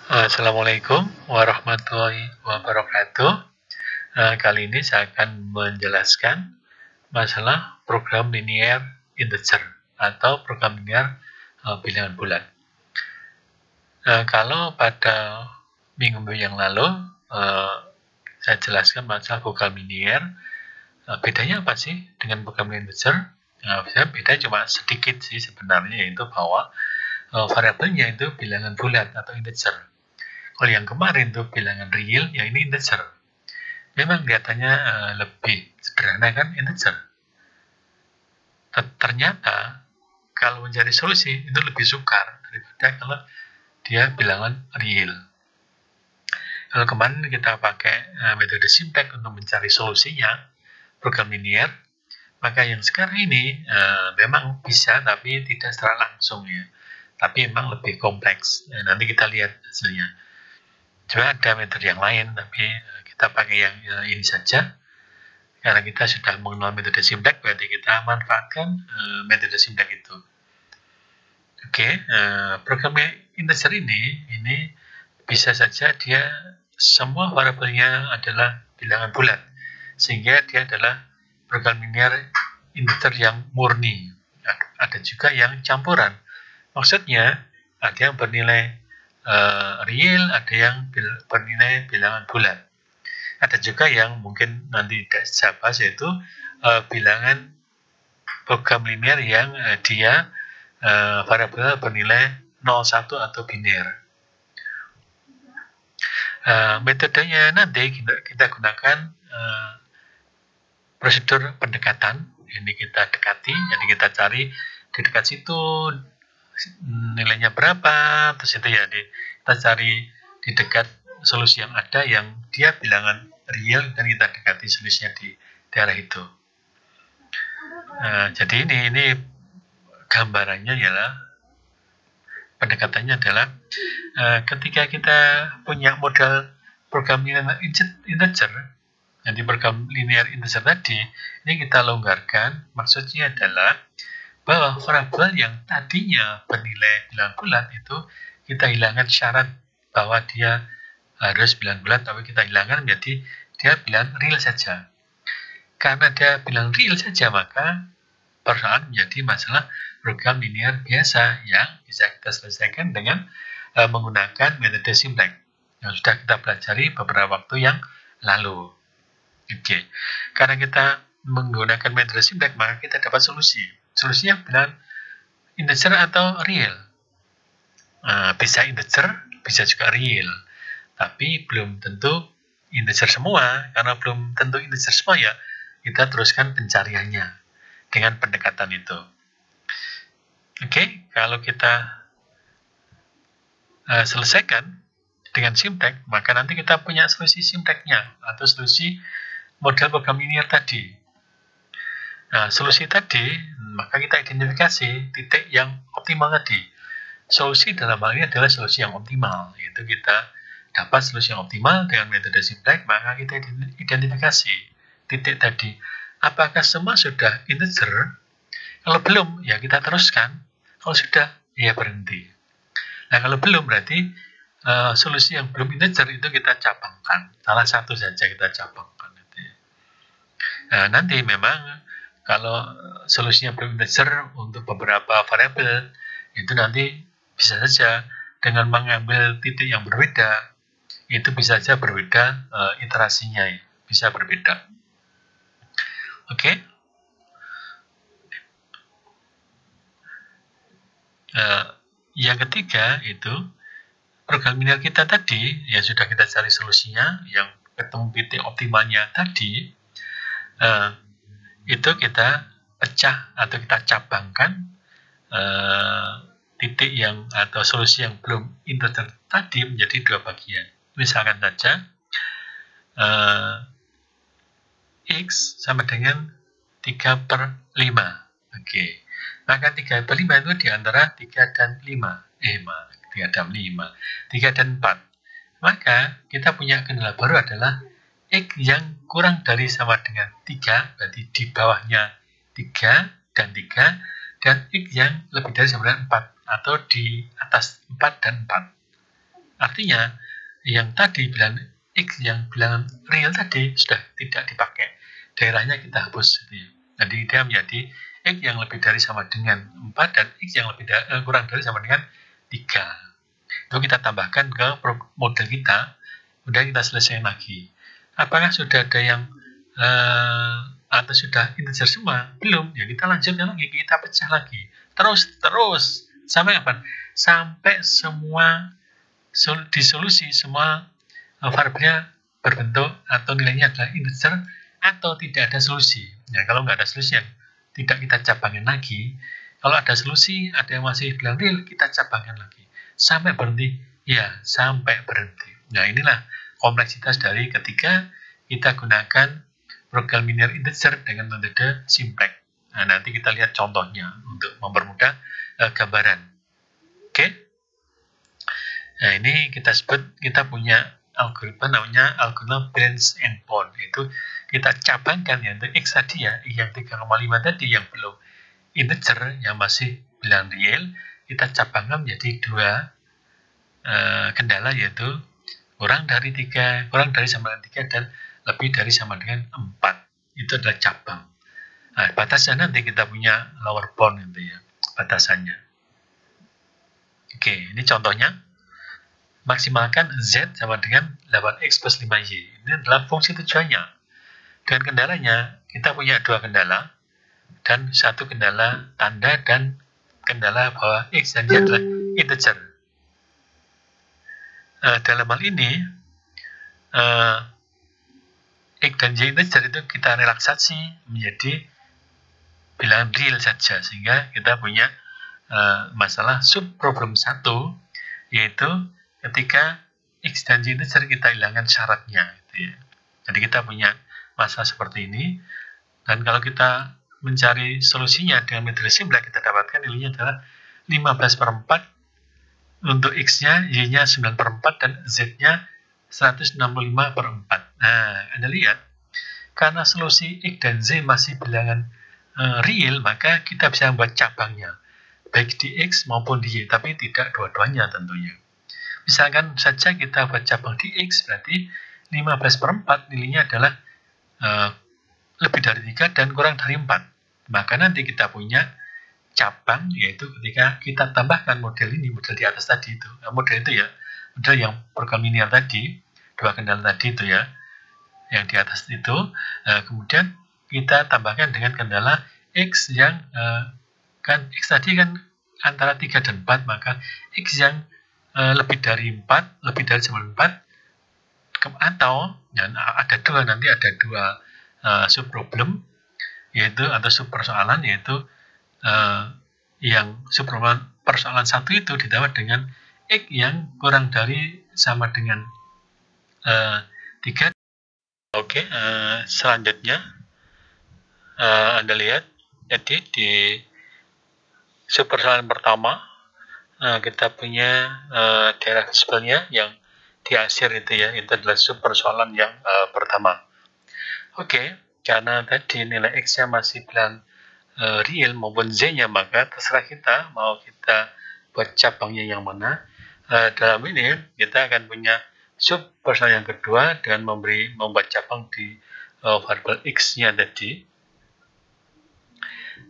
Assalamualaikum warahmatullahi wabarakatuh. Kali ini saya akan menjelaskan masalah program linear integer atau program linear bilangan bulat. Kalau pada minggu yang lalu saya jelaskan masalah program linear, bedanya apa sih dengan program linear integer? Beda cuma sedikit sih sebenarnya, yaitu bahwa variabelnya itu bilangan bulat atau integer. Kalau yang kemarin itu bilangan real, ya ini integer. Memang kelihatannya lebih sederhana kan integer. Ternyata kalau mencari solusi itu lebih sukar daripada kalau dia bilangan real. Kalau kemarin kita pakai metode simplex untuk mencari solusinya program linear, maka yang sekarang ini memang bisa tapi tidak secara langsung ya. Tapi memang lebih kompleks. Nanti kita lihat hasilnya. Coba ada metode yang lain, tapi kita pakai yang ini saja. Karena kita sudah mengenal metode simplex, berarti kita manfaatkan metode simplex itu. Oke, program integer ini bisa saja dia semua variabelnya adalah bilangan bulat, sehingga dia adalah program linear integer yang murni. Ada juga yang campuran. Maksudnya ada yang bernilai real, ada yang bernilai bilangan bulat. Ada juga yang mungkin nanti tidak saya bahas, yaitu bilangan program linear yang dia variabel bernilai 01 atau biner. Metodenya nanti kita gunakan prosedur pendekatan. Ini kita dekati, jadi kita cari di dekat situ nilainya berapa, terus itu ya kita cari di dekat solusi yang ada yang dia bilangan real, dan kita dekati solusinya di daerah itu. Jadi ini gambarannya ialah pendekatannya adalah ketika kita punya modal program linear integer, jadi program linear integer tadi, ini kita longgarkan. Maksudnya adalah bahwa variabel yang tadinya bernilai bilangan bulat itu kita hilangkan syarat bahwa dia harus bilangan bulat, tapi kita hilangkan menjadi dia bilangan real saja. Karena dia bilangan real saja, maka persoalan menjadi masalah program linear biasa yang bisa kita selesaikan dengan menggunakan metode simplex yang sudah kita pelajari beberapa waktu yang lalu. Oke. Karena kita menggunakan metode simplex, maka kita dapat solusi. Solusinya bilangan integer atau real. Bisa integer, bisa juga real. Tapi belum tentu integer semua. Karena belum tentu integer semua, ya kita teruskan pencariannya dengan pendekatan itu. Oke, kalau kita selesaikan dengan simplex, maka nanti kita punya solusi simplexnya atau solusi model program linear tadi. Nah, solusi tadi, maka kita identifikasi titik yang optimal tadi. Solusi dalam hal ini adalah solusi yang optimal, yaitu kita dapat solusi yang optimal dengan metode simplex, maka kita identifikasi titik tadi. Apakah semua sudah integer? Kalau belum, ya kita teruskan. Kalau sudah, ya berhenti. Nah, kalau belum, berarti solusi yang belum integer itu kita cabangkan. Salah satu saja kita cabangkan. Nah, nanti memang kalau solusinya belum integer untuk beberapa variabel, itu nanti bisa saja dengan mengambil titik yang berbeda, itu bisa saja berbeda iterasinya, ya. Bisa berbeda. Oke. Yang ketiga itu program linear kita tadi, yang sudah kita cari solusinya, yang ketemu titik optimalnya tadi, itu kita pecah atau kita cabangkan titik yang atau solusi yang belum integer tadi menjadi dua bagian. Misalkan saja X sama dengan 3/5. Oke. Maka 3/5 itu diantara 3 dan 5. 3 dan 5. 3 dan 4. Maka kita punya kendala baru adalah X yang kurang dari sama dengan 3, berarti di bawahnya 3 dan 3, dan X yang lebih dari sama dengan 4, atau di atas 4 dan 4. Artinya, yang tadi bilangan X yang bilangan real tadi sudah tidak dipakai. Daerahnya kita hapus. Gitu ya. Jadi dia menjadi X yang lebih dari sama dengan 4 dan X yang kurang dari sama dengan 3. Itu kita tambahkan ke model kita, kemudian kita selesaikan lagi. Apakah sudah ada yang atau sudah integer semua? Belum, ya kita lanjutkan lagi, kita pecah lagi. Terus sampai kapan? Sampai semua disolusi semua variabelnya berbentuk atau nilainya adalah integer atau tidak ada solusi. Ya, kalau nggak ada solusi ya tidak kita cabangin lagi. Kalau ada solusi, ada yang masih bilang real, kita cabangkan lagi. Sampai berhenti? Ya, sampai berhenti. Nah, inilah kompleksitas dari ketika kita gunakan program linear integer dengan metode simplex. Nah, nanti kita lihat contohnya untuk mempermudah gambaran. Oke? Nah, ini kita punya algoritma namanya algoritma balance and bound. Itu kita cabangkan ya, untuk X tadi ya, yang 3,5 tadi yang belum integer, yang masih bilangan real, kita cabangkan menjadi 2 kendala, yaitu kurang dari 3, kurang dari sama dengan 3, dan lebih dari sama dengan 4. Itu adalah cabang. Nah, batasnya nanti kita punya lower bound itu ya, batasannya. Oke, ini contohnya. Maksimalkan Z sama dengan 8X plus 5Y. Ini adalah fungsi tujuannya. Dengan kendalanya, kita punya 2 kendala, dan 1 kendala tanda, dan kendala bahwa X dan Y adalah integer. Dalam hal ini, X dan Y integer itu kita relaksasi menjadi bilangan real saja, sehingga kita punya masalah subproblem 1, yaitu ketika X dan Y integer kita hilangkan syaratnya. Gitu ya. Jadi kita punya masalah seperti ini, dan kalau kita mencari solusinya dengan metode simplex, kita dapatkan nilainya adalah 15/4 untuk X-nya, Y-nya 9/4, dan Z-nya 165/4. Nah, Anda lihat, karena solusi X dan Z masih bilangan real, maka kita bisa membuat cabangnya, baik di X maupun di Y, tapi tidak dua-duanya tentunya. Misalkan saja kita buat cabang di X, berarti 15/4 nilainya adalah lebih dari 3 dan kurang dari 4. Maka nanti kita punya cabang, yaitu ketika kita tambahkan model ini, model di atas tadi itu, model itu ya, model yang program linear tadi, 2 kendala tadi itu ya, yang di atas itu, kemudian kita tambahkan dengan kendala X yang, kan X tadi kan antara 3 dan 4, maka X yang lebih dari 4, lebih dari 4, atau ya, ada 2, nanti ada 2 subproblem, yaitu atau subpersoalan, yaitu yang persoalan 1 itu ditambah dengan X yang kurang dari sama dengan 3. Oke, selanjutnya Anda lihat, jadi di subpersoalan pertama kita punya daerah visible-nya yang di akhir itu ya, itu adalah subpersoalan yang pertama. Oke, karena tadi nilai X-nya masih bilang real maupun Z-nya, maka terserah kita mau kita buat cabangnya yang mana. Dalam ini kita akan punya subpersoalan yang kedua dengan membuat cabang di variabel X-nya tadi.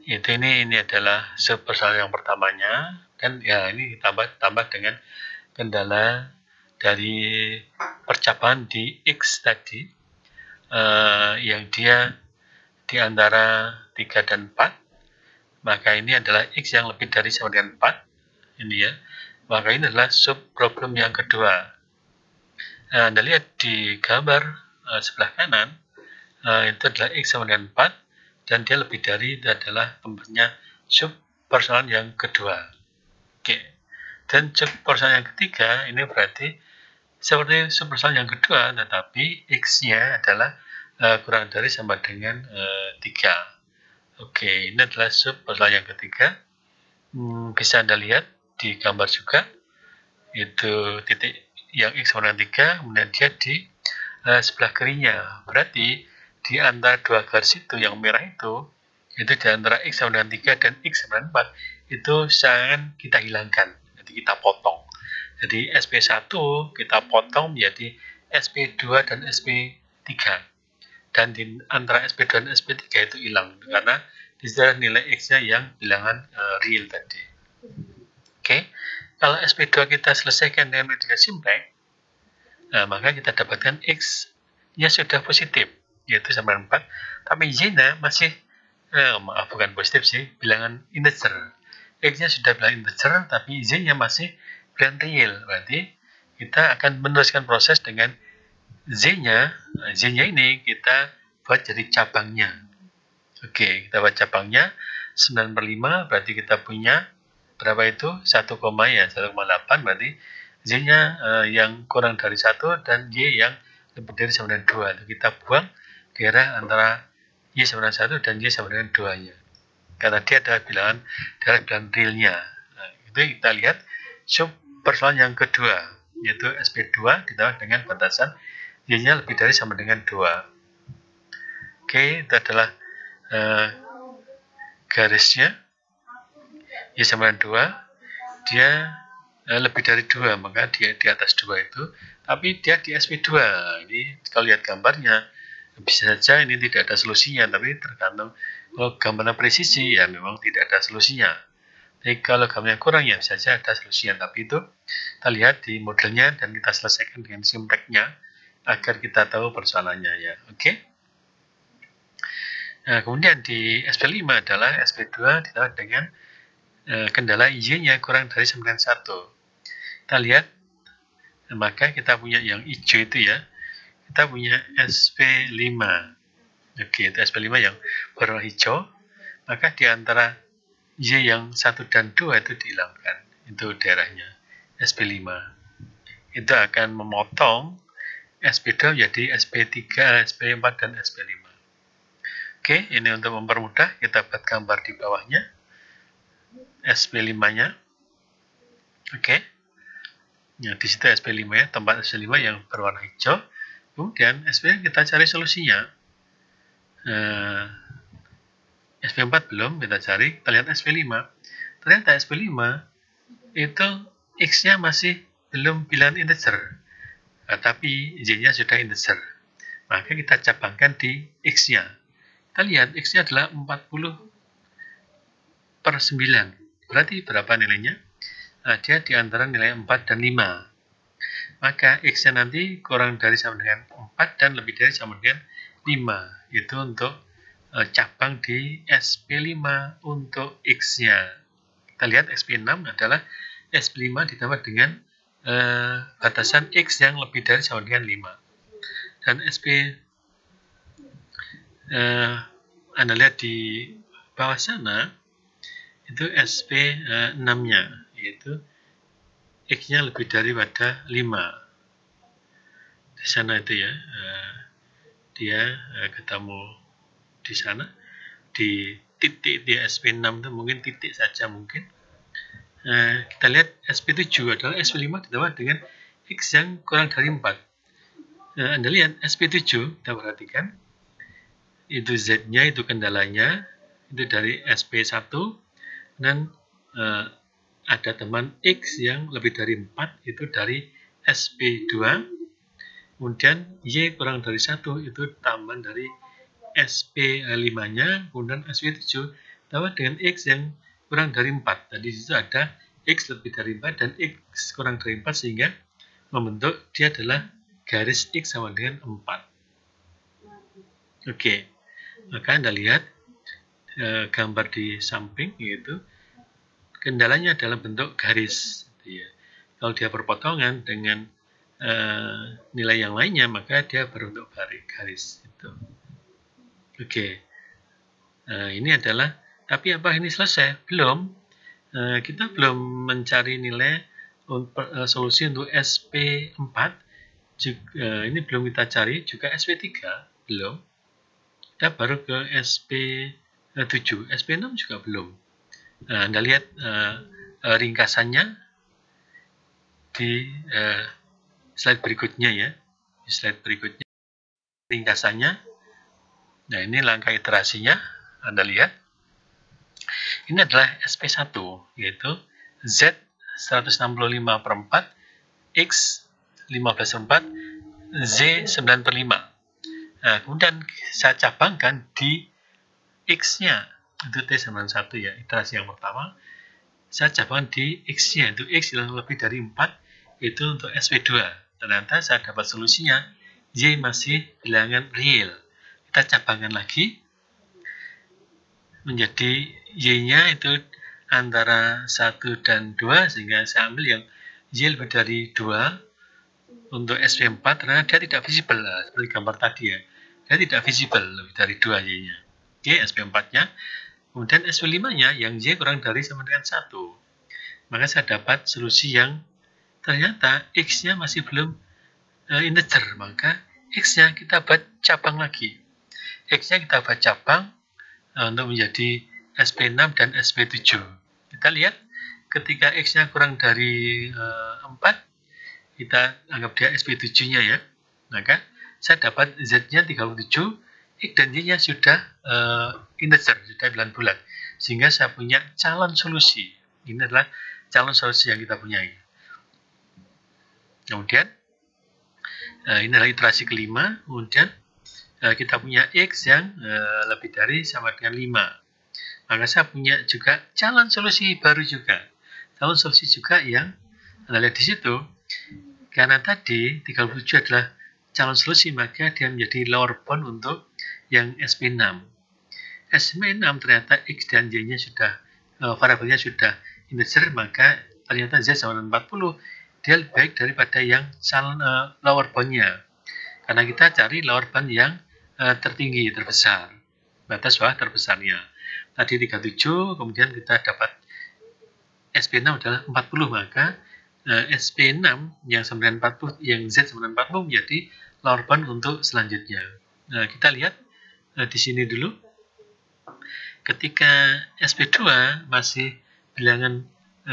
Ini adalah subpersoalan yang pertamanya, dan ya ini tambah dengan kendala dari percabangan di X tadi, yang dia di antara 3 dan 4, maka ini adalah X yang lebih dari sama dengan 4, ini ya, maka ini adalah subproblem yang kedua. Anda lihat di gambar sebelah kanan, itu adalah X sama dengan 4, dan dia lebih dari, itu adalah tempatnya subpersoalan yang kedua. Oke, dan subpersoalan yang ketiga, ini berarti seperti subpersoalan yang kedua, tetapi X-nya adalah kurang dari sama dengan 3. Oke, ini adalah subpersoalan yang ketiga. Bisa Anda lihat di gambar juga, itu titik yang X sama dengan 3, kemudian dia di sebelah kirinya. Berarti di antara 2 garis itu yang merah itu di antara X sama dengan 3 dan X sama dengan 4, itu jangan kita hilangkan, jadi kita potong. Jadi SP1 kita potong menjadi SP2 dan SP3. Dan di antara SP2 dan SP3 itu hilang karena di sana nilai X-nya yang bilangan real tadi. Oke. Kalau SP2 kita selesaikan dengan metode simplex, maka kita dapatkan X-nya sudah positif, yaitu sama dengan 4, tapi Y-nya masih bukan positif sih, bilangan integer. X-nya sudah bilangan integer, tapi Y-nya masih bilangan real. Berarti kita akan meneruskan proses dengan Z-nya ini kita buat jadi cabangnya. Oke, kita buat cabangnya 9/5, berarti kita punya berapa itu? 1,8, berarti Z-nya yang kurang dari 1 dan Y yang lebih dari sama dengan 2. Lalu kita buang daerah antara Y sama dengan 1 dan Y sama dengan 2-nya. Karena dia adalah bilangan realnya. Nah, itu kita lihat sub persoalan yang kedua, yaitu SP2 ditambah dengan batasan Y-nya lebih dari sama dengan 2. Oke, itu adalah garisnya. Y sama dengan 2, dia lebih dari 2, maka dia di atas 2 itu, tapi dia di SP2. Ini kalau lihat gambarnya, bisa saja ini tidak ada solusinya, tapi tergantung kalau gambarnya presisi, ya memang tidak ada solusinya. Jadi kalau gambarnya kurang, ya bisa saja ada solusinya, tapi itu kita lihat di modelnya dan kita selesaikan dengan simplexnya agar kita tahu persoalannya ya. Oke. Nah, kemudian di SP5 adalah SP2 ditambah dengan kendala Y-nya kurang dari sama dengan 1. Kita lihat, maka kita punya yang hijau itu ya, kita punya SP5. Oke, itu SP5 yang berwarna hijau, maka di antara Y yang 1 dan 2 itu dihilangkan, itu daerahnya SP5. Itu akan memotong SP2 menjadi SP3, SP4, dan SP5. Oke, ini untuk mempermudah, kita buat gambar di bawahnya SP5-nya. Oke. Ya, di situ SP5-nya, tempat SP5 yang berwarna hijau. Kemudian SP kita cari solusinya. SP4 belum, kita cari, kita lihat SP5. Ternyata SP5 itu X-nya masih belum bilangan integer, tapi Y-nya sudah integer. Maka kita cabangkan di X-nya. Kita lihat X-nya adalah 40/9. Berarti berapa nilainya? Nah, dia di antara nilai 4 dan 5. Maka X-nya nanti kurang dari sama dengan 4 dan lebih dari sama dengan 5. Itu untuk cabang di SP5 untuk X-nya. Kita lihat SP6 adalah SP5 ditambah dengan batasan X yang lebih dari sama dengan 5. Dan Anda lihat di bawah sana, itu SP6-nya, yaitu X-nya lebih daripada 5. Di sana itu ya, dia ketemu di sana, di titik di SP6 itu mungkin titik saja mungkin. Kita lihat SP7 adalah SP5 ditambah dengan X yang kurang dari 4. Anda lihat SP7, kita perhatikan, itu Z-nya, itu kendalanya, itu dari SP1, dan ada teman X yang lebih dari 4, itu dari SP2, kemudian Y kurang dari 1, itu tambahan dari SP5-nya, kemudian SP7 tambah dengan X yang kurang dari 4. Tadi di situ ada X lebih dari 4 dan X kurang dari 4, sehingga membentuk dia adalah garis X sama dengan 4. Oke, maka Anda lihat gambar di samping, yaitu kendalanya dalam bentuk garis. Ya. Kalau dia berpotongan dengan nilai yang lainnya, maka dia berbentuk garis. Itu. Oke, ini adalah, tapi apa ini selesai? Belum. Kita belum mencari nilai solusi untuk SP4. Ini belum kita cari, juga SP3 belum. Kita baru ke SP7, SP6 juga belum. Anda lihat ringkasannya di slide berikutnya ya. Di slide berikutnya ringkasannya. Nah, ini langkah iterasinya. Anda lihat. Ini adalah SP1, yaitu Z 165/4 X 15/4, Z 9/5. Nah, kemudian saya cabangkan di X-nya, itu T91 ya, iterasi yang pertama. Saya cabangkan di X-nya, itu X yang lebih dari 4, itu untuk SP2. Ternyata saya dapat solusinya, Y masih bilangan real. Kita cabangkan lagi, menjadi Y-nya itu antara 1 dan 2, sehingga saya ambil yang Y lebih dari 2. Untuk SP4, karena dia tidak visible, seperti gambar tadi ya. Dia tidak visible, lebih dari 2 Y-nya. Oke, SP4-nya. Kemudian SP5-nya, yang Y kurang dari sama dengan 1. Maka saya dapat solusi yang ternyata X-nya masih belum integer. Maka X-nya kita buat cabang lagi. X-nya kita buat cabang untuk menjadi SP6 dan SP7. Kita lihat, ketika X-nya kurang dari 4, kita anggap dia SP7-nya ya. Maka saya dapat Z-nya 37, X dan Y-nya sudah integer, sudah bulat-bulat. Sehingga saya punya calon solusi. Ini adalah calon solusi yang kita punyai. Kemudian, ini adalah iterasi kelima. Kemudian, kita punya X yang lebih dari sama dengan 5. Maka saya punya juga calon solusi baru juga. Calon solusi juga yang, Anda lihat di situ, karena tadi 37 adalah calon solusi, maka dia menjadi lower bound untuk yang SP6. SP6 ternyata X dan Y-nya sudah, variabelnya sudah integer, maka ternyata Z sama dengan 40. Dia lebih baik daripada yang calon lower bound-nya. Karena kita cari lower bound yang tertinggi, terbesar. Batas bawah terbesarnya. Tadi 37, kemudian kita dapat SP6 adalah 40, maka SP6 yang 940, yang Z 940 menjadi lower bound untuk selanjutnya. Kita lihat di sini dulu. Ketika SP2 masih bilangan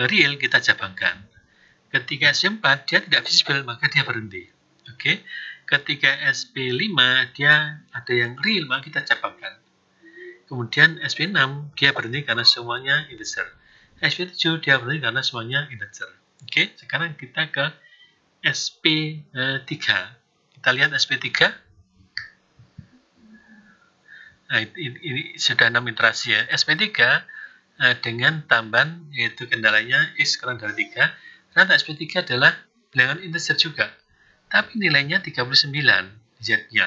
real, kita cabangkan. Ketika SP4 dia tidak visible, maka dia berhenti. Oke. Ketika SP5 dia ada yang real, maka kita cabangkan. Kemudian SP6 dia berhenti karena semuanya integer. SP7 dia berhenti karena semuanya integer. Oke, sekarang kita ke SP3. Kita lihat SP3. Nah, ini sudah 6 iterasi ya. SP3 dengan tambahan, yaitu kendalanya X kurang dari 3. Ternyata SP3 adalah bilangan integer juga. Tapi nilainya 39 Z-nya.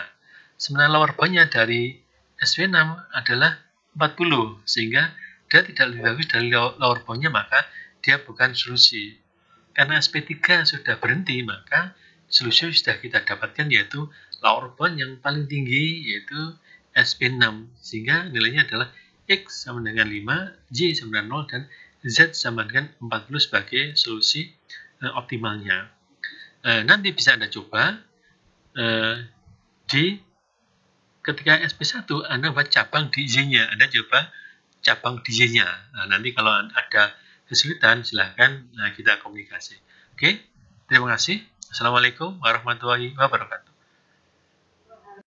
Sebenarnya lower bound-nya dari SP6 adalah 40, sehingga dia tidak lebih bagus dari lower bound-nya, maka dia bukan solusi. Karena SP3 sudah berhenti, maka solusi sudah kita dapatkan, yaitu lower bound yang paling tinggi, yaitu SP6, sehingga nilainya adalah X sama dengan 5, Y sama dengan 0, dan Z sama dengan 40 sebagai solusi optimalnya. Nanti bisa Anda coba ketika SP1 Anda buat cabang di Y-nya, Anda coba cabang di Y-nya. Nanti kalau ada kesulitan, silahkan kita komunikasi. Oke, terima kasih. Assalamualaikum warahmatullahi wabarakatuh.